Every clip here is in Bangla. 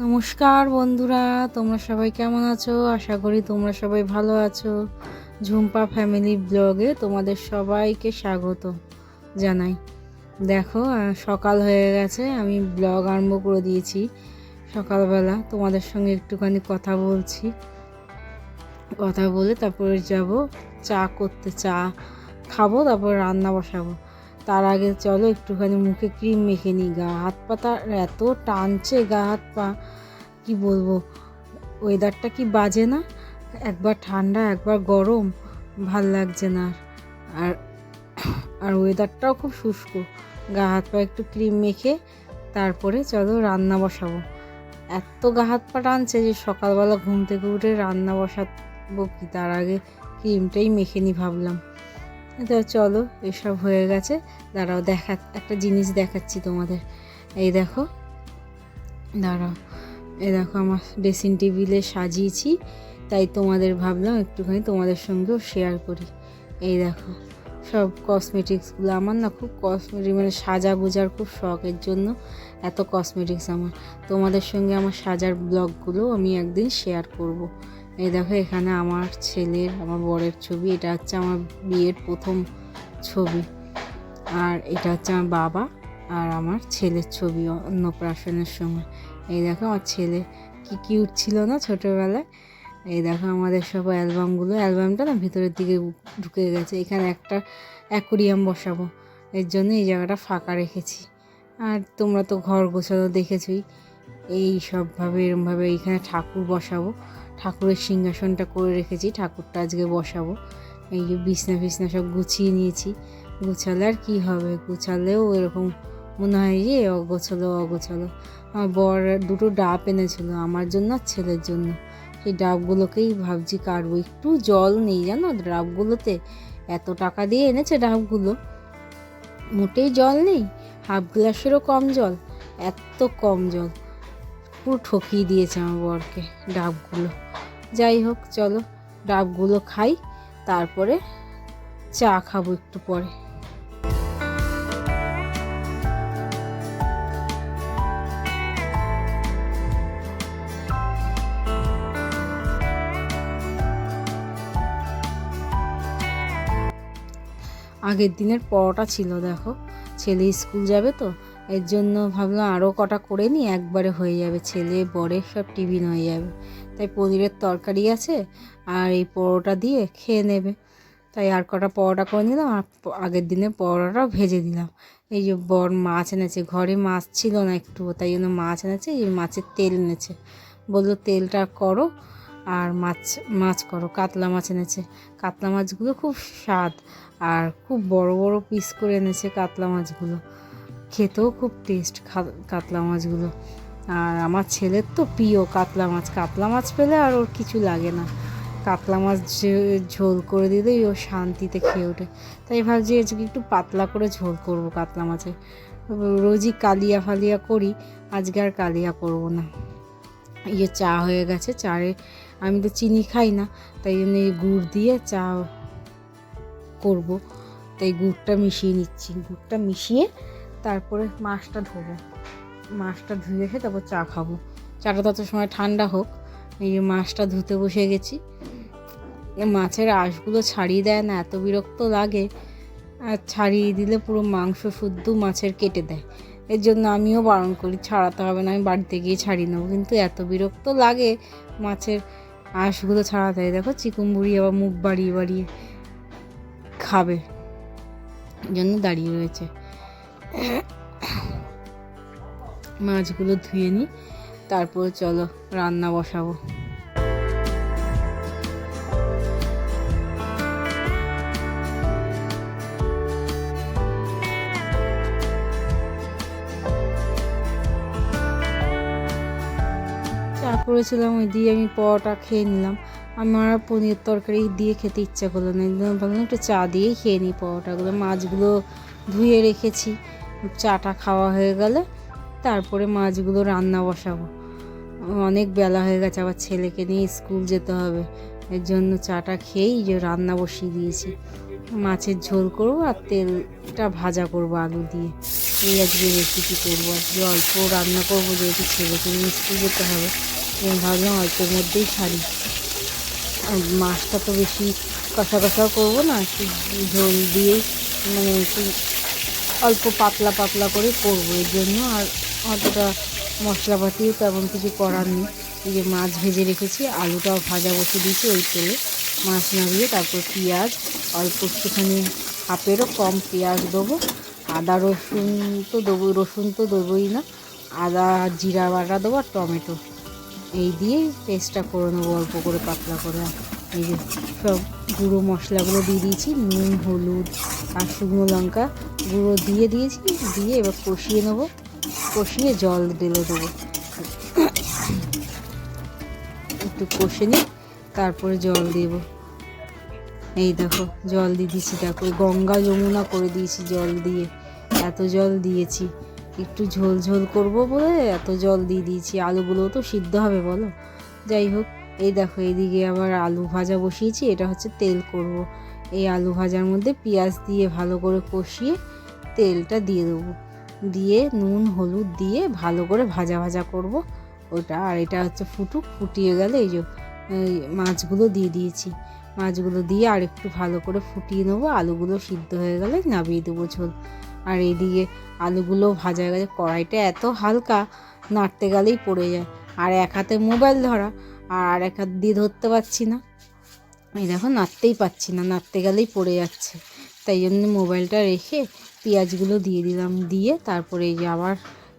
নমস্কার বন্ধুরা, তোমরা সবাই কেমন আছো? আশা করি তোমরা সবাই ভালো আছো। ঝুম্পা ফ্যামিলি ব্লগে তোমাদের সবাইকে স্বাগত জানাই। দেখো সকাল হয়ে গেছে, আমি ব্লগ আরম্ভ করে দিয়েছি। সকালবেলা তোমাদের সঙ্গে একটুখানি কথা বলছি, কথা বলে তারপরে যাব চা করতে, চা খাবো, তারপর রান্না বসাবো। তার আগে চলো একটুখানি মুখে ক্রিম মেখে নিই। গা হাত পা এত টানছে, গা হাত পা কি বলবো। ওয়েদারটা কি বাজে না, একবার ঠান্ডা একবার গরম, ভাল লাগছে না। আর আর ওয়েদারটাও খুব শুষ্ক। গা হাত পা একটু ক্রিম মেখে তারপরে চলো রান্না বসাবো। এত গা হাত পা টানছে যে সকালবেলা ঘুম থেকে উঠে রান্না বসাবো কি, তার আগে ক্রিমটাই মেখে নি ভাবলাম। তো চলো, এসব হয়ে গেছে। দাঁড়াও একটা জিনিস দেখাচ্ছি তোমাদের। এই দেখো, দাঁড়াও, এই দেখো আমার ড্রেসিং টেবিলে সাজিয়েছি, তাই তোমাদের ভাবলাম একটুখানি তোমাদের সঙ্গেও শেয়ার করি। এই দেখো সব কসমেটিক্সগুলো। আমার না খুব কসমেটিক মানে সাজা গোজার খুব শখের জন্য এত কসমেটিক্স আমার। তোমাদের সঙ্গে আমার সাজার ব্লগগুলো আমি একদিন শেয়ার করব। এই দেখো এখানে আমার ছেলের, আমার বরের ছবি। এটা হচ্ছে আমার বিয়ের প্রথম ছবি। আর এটা হচ্ছে আমার বাবা আর আমার ছেলের ছবি অন্নপ্রাশনের সময়। এই দেখো আমার ছেলে কি কিউট ছিল না ছোটোবেলায়। এই দেখো আমাদের সব অ্যালবামগুলো। অ্যালবামটা না ভিতরের দিকে ঢুকে গেছে। এখানে একটা অ্যাকোরিয়াম বসাবো, এর জন্য এই জায়গাটা ফাঁকা রেখেছি। আর তোমরা তো ঘর গোছানো দেখেছই। এই সবভাবে এরমভাবে এইখানে ঠাকুর বসাবো। ঠাকুরের সিংহাসনটা করে রেখেছি, ঠাকুরটা আজকে বসাবো। এই যে বিছনা ফিছনা সব গুছিয়ে নিয়েছি। গুছালে আর কী হবে, গুছালেও এরকম মনে হয় যে অগোছালো অগোছালো। আমার বর দুটো ডাব এনেছিল আমার জন্য আর ছেলের জন্য। সেই ডাবগুলোকেই ভাবছি কাটবো। একটু জল নেই জানো ডাবগুলোতে। এত টাকা দিয়ে এনেছে ডাবগুলো, মোটেই জল নেই। হাফ গ্লাসেরও কম জল, এত কম জল। পুরো ঠকিয়ে দিয়েছে আমার বরকে ডাবগুলো। যাই হোক চলো ডাবগুলো খাই, তারপরে চা খাবো একটু পরে। আগের দিনের পরোটা ছিল, দেখো ছেলে স্কুল যাবে তো এর জন্য ভাবলাম আরও কটা করে নিই, একবারে হয়ে যাবে, ছেলে বরের সব টিফিন হয়ে যাবে। তাই পনিরের তরকারি আছে আর এই পরোটা দিয়ে খেয়ে নেবে, তাই আর কটা পরোটা করে নিলাম। আর আগের দিনের পরোটাটাও ভেজে দিলাম। এই যে বর মাছ এনেছে, ঘরে মাছ ছিল না একটু, তাই জন্য মাছ এনেছে। এই মাছের তেল এনেছে, বললো তেলটা করো আর মাছ করো। কাতলা মাছ এনেছে, কাতলা মাছগুলো খুব স্বাদ আর খুব বড় বড় পিস করে এনেছে কাতলা মাছগুলো। খেতেও খুব টেস্ট কাতলা মাছগুলো। আর আমার ছেলের তো প্রিয় কাতলা মাছ। কাতলা মাছ পেলে আর ওর কিছু লাগে না। কাতলা মাছ ঝোল করে দিলেই ও শান্তিতে খেয়ে ওঠে। তাই ভাবছি আজকে একটু পাতলা করে ঝোল করব কাতলা মাছের। রোজই কালিয়া ফালিয়া করি, আজকে আর কালিয়া করব না। এই যে চা হয়ে গেছে। চায়ে আমি তো চিনি খাই না, তাই জন্য এই গুড় দিয়ে চা করব। তাই গুড়টা মিশিয়ে নিচ্ছি। গুড়টা মিশিয়ে তারপরে মাছটা ধোবো। মাছটা ধুয়ে এসে তারপর চা খাবো। চাটা তত সময় ঠান্ডা হোক। এই যে মাছটা ধুতে বসে গেছি। মাছের আঁশগুলো ছাড়িয়ে দেয় না, এত বিরক্ত লাগে। আর ছাড়িয়ে দিলে পুরো মাংস শুদ্ধ মাছের কেটে দেয়। এর জন্য আমিও বারণ করি, ছাড়াতে হবে না, আমি বাড়িতে গিয়ে ছাড়িয়ে নেবো। কিন্তু এত বিরক্ত লাগে মাছের আঁশগুলো ছাড়াতে। দেখো চিকুমবুড়ি আবার মুখ বাড়িয়ে বাড়িয়ে খাবে, জন্য দাঁড়িয়ে রয়েছে। মাছগুলো ধুয়ে নিই, তারপর চলো রান্না বসাবো। চা করেছিলাম, ওই দিয়ে আমি পরোটা খেয়ে নিলাম। আমার পনির তরকারি দিয়ে খেতে ইচ্ছা করলো না, ভাবলাম একটু চা দিয়েই খেয়ে নিই পরোটাগুলো। মাছগুলো ধুয়ে রেখেছি, চাটা খাওয়া হয়ে গেলে তারপরে মাছগুলো রান্না বসাবো। অনেক বেলা হয়ে গেছে, আবার ছেলেকে নিয়ে স্কুল যেতে হবে, এর জন্য চাটা খেয়েই যে রান্না বসিয়ে দিয়েছি। মাছের ঝোল করবো আর তেলটা ভাজা করবো আলু দিয়ে। এই আজকে রেসিপি করবো। আজকে অল্প রান্না করবো, যেহেতু ছেলেকে নিয়ে স্কুল যেতে হবে। আমি ভাবলাম অল্পের মধ্যেই সারি। আর মাছটা তো বেশি কষা কষাও করবো না, একটু ঝোল দিয়েই মানে একটু অল্প পাতলা পাতলা করে করবো এর জন্য। আর অতটা মশলাপাতিও তেমন কিছু করার নেই। এই যে মাছ ভেজে রেখেছি, আলুটাও ভাজা বসে দিয়েছি ওই তেলে। মাছ নামিয়ে তারপর পেঁয়াজ অল্প একটুখানি হাফেরও কম পেঁয়াজ দেবো। আদা রসুন তো দেবো, রসুন তো দেবোই না, আদা জিরা বাটা দেবো আর টমেটো, এই দিয়ে পেস্টটা করে নেবো অল্প করে পাতলা করে। এই যে সব গুঁড়ো মশলাগুলো দিয়ে দিয়েছি, নুন হলুদ আর শুকনো লঙ্কা গুঁড়ো দিয়ে দিয়েছি। দিয়ে এবার কষিয়ে নেবো, কষিয়ে জল ঢেলে দেবো। একটু কষে নিই, তারপরে জল দেবো। এই দেখো জল দিয়ে দিয়েছি, দেখো গঙ্গা যমুনা করে দিয়েছি জল দিয়ে, এত জল দিয়েছি। একটু ঝোল ঝোল করবো বলে এত জল দিয়ে দিয়েছি। আলুগুলোও তো সিদ্ধ হবে বলো। যাই হোক, এই দেখো এইদিকে আবার আলু ভাজা বসিয়েছি, এটা হচ্ছে তেল করব। এই আলু ভাজার মধ্যে পেঁয়াজ দিয়ে ভালো করে কষিয়ে তেলটা দিয়ে দেবো, দিয়ে নুন হলুদ দিয়ে ভালো করে ভাজা ভাজা করব ওটা। আর এটা হচ্ছে ফুটিয়ে গেলে এই যে মাছগুলো দিয়ে দিয়েছি, মাছগুলো দিয়ে আর একটু ভালো করে ফুটিয়ে নেবো। আলুগুলো সিদ্ধ হয়ে গেলে নামিয়ে দেবো ঝোল। আর এইদিকে আলুগুলো ভাজা হয়ে গেছে। কড়াইটা এত হালকা, নাড়তে গেলেই পড়ে যায়। আর এক হাতে মোবাইল ধরা আর এক হাত দিয়ে ধরতে পারছি না। এই দেখো নাড়তেই পারছি না, নাড়তে গেলেই পড়ে যাচ্ছে। তাই জন্য মোবাইলটা রেখে পেঁয়াজগুলো দিয়ে দিলাম, দিয়ে তারপরে এই যে আবার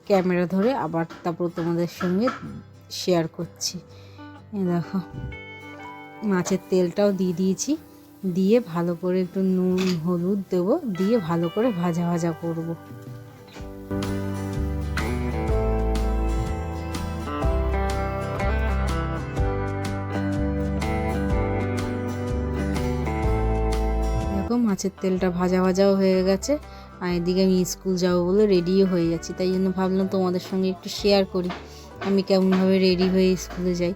ক্যামেরা ধরে আবার তারপর তোমাদের সঙ্গে শেয়ার করছি। এই দেখো মাছের তেলটাও দিয়ে দিয়েছি, দিয়ে ভালো করে একটু নুন হলুদ দেবো, দিয়ে ভালো করে ভাজা ভাজা করব। দেখো মাছের তেলটা ভাজা ভাজাও হয়ে গেছে। আর এদিকে আমি স্কুল যাবো বলে রেডিও হয়ে যাচ্ছি, তাই জন্য ভাবলাম তোমাদের সঙ্গে একটু শেয়ার করি আমি কেমনভাবে রেডি হয়ে স্কুলে যাই।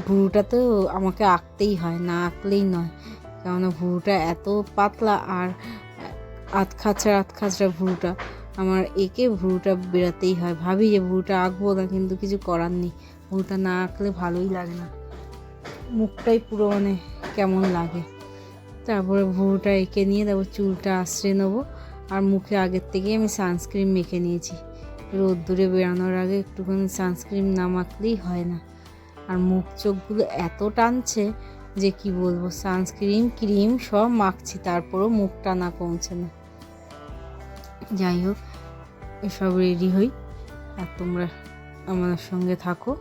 ভুরুটা তো আমাকে আঁকতেই হয়, না আঁকলেই নয়, কেননা ভুরুটা এত পাতলা আর আধ খাঁচড়া ভুরুটা আমার, এঁকে ভুরুটা বেরাতেই হয়। ভাবি যে ভুরুটা আঁকবো না, কিন্তু কিছু করার নেই, ভুরুটা না আঁকলে ভালোই লাগে না, মুখটাই পুরো মানে কেমন লাগে। তারপরে ভুরুটা এঁকে নিয়ে তারপর চুলটা আঁচড়ে নেবো। আর মুখে আগের থেকেই আমি সানস্ক্রিন মেখে নিয়েছি, রোদ্দুরে বেরানোর আগে একটুখানি সানস্ক্রিন না মাখলেই হয় না। আর মুখ চোখগুলো এত টানছে যে কি বলবো, সানস্ক্রিন ক্রিম সব মাখছি, তারপরেও মুখ টানা কমছে না। যাই হোক, এসব রেডি হই আর তোমরা আমার সঙ্গে থাকো।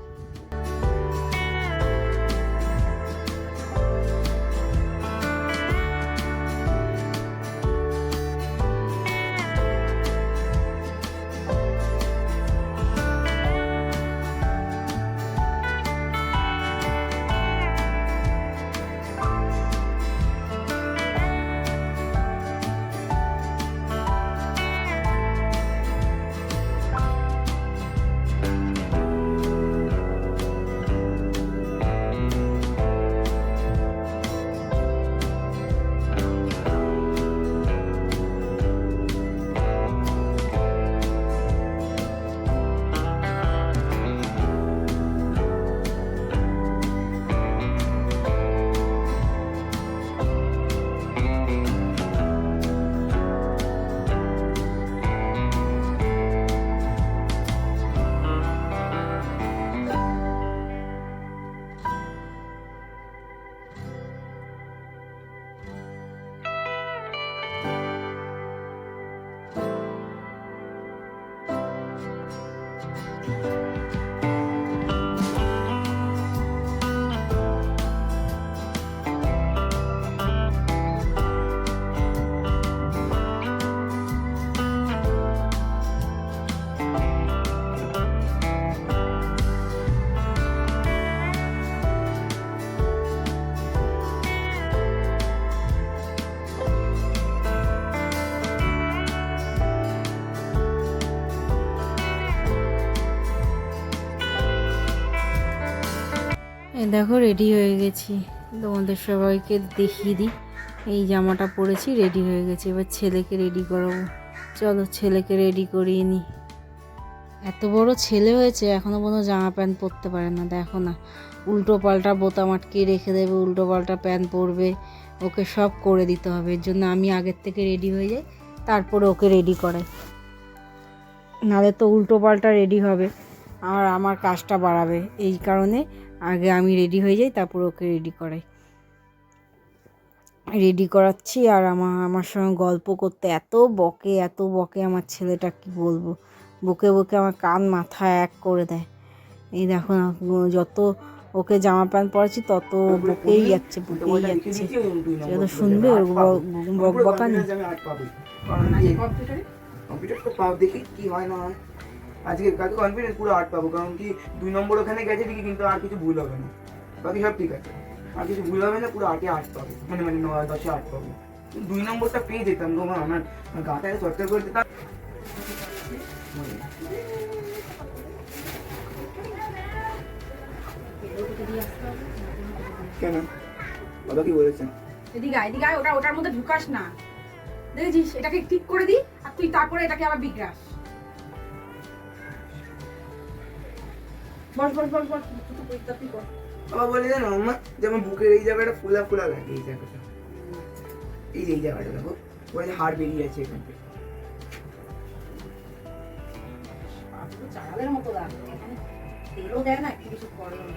দেখো রেডি হয়ে গেছি, তোমাদের সবাইকে দেখিয়ে দিই। এই জামাটা পরেছি, রেডি হয়ে গেছে। এবার ছেলেকে রেডি করাবো। চলো ছেলেকে রেডি করিয়ে নিই। এত বড় ছেলে হয়েছে এখনও পর্যন্ত জামা প্যান্ট পরতে পারে না। দেখো না, উল্টো পাল্টা বোতাম আটকে রেখে দেবে, উল্টো পাল্টা প্যান্ট পরবে, ওকে সব করে দিতে হবে। এর জন্য আমি আগের থেকে রেডি হয়ে যাই, তারপরে ওকে রেডি করাই। নাহলে তো উল্টো পাল্টা রেডি হবে আর আমার কাজটা বাড়াবে। এই কারণে আগে আমি রেডি হয়ে যাই, তারপর ওকে রেডি করাই। রেডি করাচ্ছি আর আমার সঙ্গে গল্প করতে এত বকে আমার ছেলেটা, কি বলবো। বকে বকে আমার কান মাথা এক করে দেয়। এই দেখো না, যত ওকে জামা প্যান্ট পরাচ্ছি তত বকেই যাচ্ছে। সেটা তো শুনবে ওর বকবকানি। দেখি কি হয় না হয়। আজকে কালকে কনফিডেন্স পুরো 8 পাবো, কারণ কি 2 নম্বর ওখানে গেছে ঠিকই, কিন্তু আর কিছু ভুল হবে না, বাকি সব ঠিক আছে। আর কিছু ভুল হবে না, পুরো 8-এ 8 পাবো, মানে 9-10-এ 8 পাবো। 2 নম্বরটা পেয়ে যেতাম গো, আমার গাটা চর্চা করে দিতাম। কেন বাবা কি বলেছেন? এদিকে আয়, ওটার মধ্যে ঢুকাস না। দেখেছিস, এটাকে ঠিক করে দি আর তুই তারপরে এটাকে আবার বিগ্রাস। বস বস বস বস, তুই পরীক্ষা তুই কর। বাবা বলে জানো আম্মা, যেমন বুকের এই জায়গাটা ফুলা ফুলা লাগে, এই জায়গাটা, এই জায়গাটা দেখো, ওই হাড় বেরিয়ে আছে এখান থেকে। চালালের মতো লাগে, তেলও দেয় না, কিছু করে না।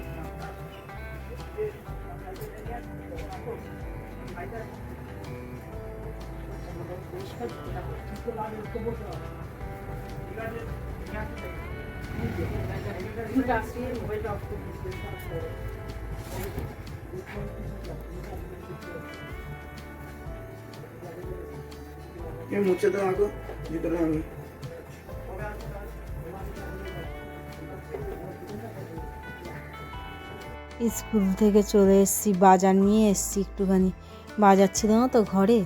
মুছে তো আঁকো জুতোটা আমি। স্কুল থেকে চলে এসেছি, বাজার নিয়ে এসেছি একটুখানি। বাজার ছিল না তো ঘরে,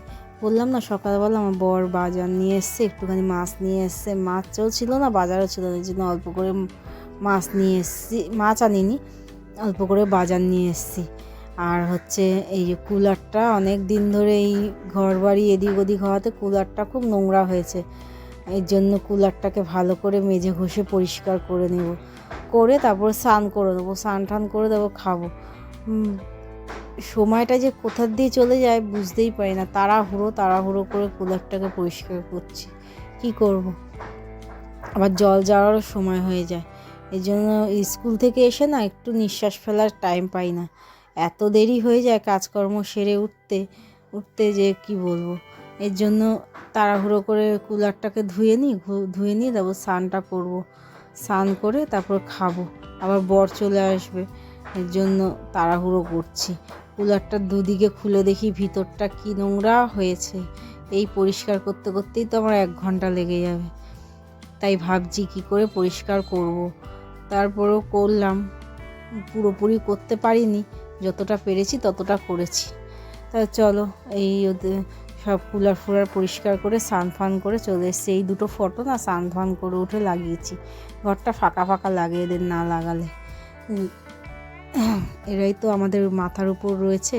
বললাম না সকালবেলা আমার বর বাজার নিয়ে এসছে, একটুখানি মাছ নিয়ে এসছে। মাছও ছিল না, বাজারও ছিল না, এই জন্য অল্প করে মাছ নিয়ে এসেছি। মাছ আনিনি, অল্প করে বাজার নিয়ে এসেছি। আর হচ্ছে এই যে কুলারটা, অনেক দিন ধরে এই ঘর বাড়ি এদিক ওদিক হওয়াতে কুলারটা খুব নোংরা হয়েছে। এর জন্য কুলারটাকে ভালো করে মেজে ঘষে পরিষ্কার করে নেব, করে তারপর স্নান করে দেবো, স্নান টান করে দেবো, খাবো। সময়টা যে কোথার দিয়ে চলে যায় বুঝতেই পারি না। তাড়াহুড়ো করে কুলারটাকে পরিষ্কার করছি, কি করব। আবার জল যাওয়ারও সময় হয়ে যায়। এই জন্য স্কুল থেকে এসে না একটু নিঃশ্বাস ফেলার টাইম পাই না, এত দেরি হয়ে যায় কাজকর্ম সেরে উঠতে যে কি বলবো। এর জন্য তাড়াহুড়ো করে কুলারটাকে ধুয়ে নিই, তারপর স্নানটা করবো। স্নান করে তারপর খাবো, আবার বর চলে আসবে। এর জন্য তাড়াহুড়ো করছি। কুলারটার দুদিকে খুলে দেখি ভিতরটা কি নোংরা হয়েছে। এই পরিষ্কার করতে করতেই তো আমার 1 ঘন্টা লেগে যাবে। তাই ভাবছি কি করে পরিষ্কার করব। তারপরেও করলাম, পুরোপুরি করতে পারিনি, যতটা পেরেছি ততটা করেছি। তা চলো, এই সব কুলার ফুলার পরিষ্কার করে স্নান ফান করে চলে এসেছি। এই দুটো ফটো না স্নান ফান করে উঠে লাগিয়েছি। ঘরটা ফাঁকা ফাঁকা লাগে এদের না লাগালে। এরাই তো আমাদের মাথার উপর রয়েছে,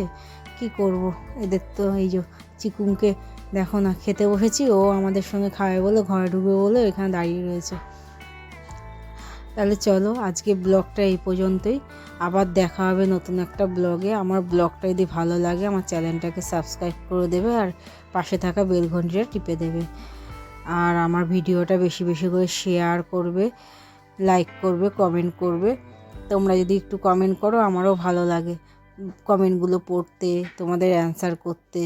কি করব। এদের তো এই যে চিকুমকে দেখো না, খেতে বসেছি, ও আমাদের সঙ্গে খাবে বলে, ঘরে ঢুকবে বলে এখানে দাঁড়িয়ে রয়েছে। তাহলে চলো আজকে ব্লগটা এই পর্যন্তই, আবার দেখা হবে নতুন একটা ব্লগে। আমার ব্লগটা যদি ভালো লাগে আমার চ্যানেলটাকে সাবস্ক্রাইব করে দেবে আর পাশে থাকা বেল ঘন্টিটা টিপে দেবে। আর আমার ভিডিওটা বেশি বেশি করে শেয়ার করবে, লাইক করবে, কমেন্ট করবে। তোমরা যদি একটু কমেন্ট করো আমারও ভালো লাগে কমেন্টগুলো পড়তে, তোমাদের অ্যান্সার করতে।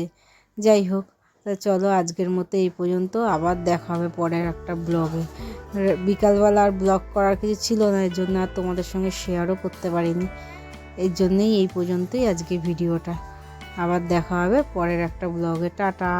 যাই হোক, তা চলো আজকের মতো এই পর্যন্ত, আবার দেখা হবে পরের একটা ব্লগে। বিকালবেলা আর ব্লগ করার কিছু ছিল না, এর জন্য আর তোমাদের সঙ্গে শেয়ারও করতে পারিনি। এর জন্যই এই পর্যন্তই আজকে ভিডিওটা। আবার দেখা হবে পরের একটা ব্লগে। টাটা।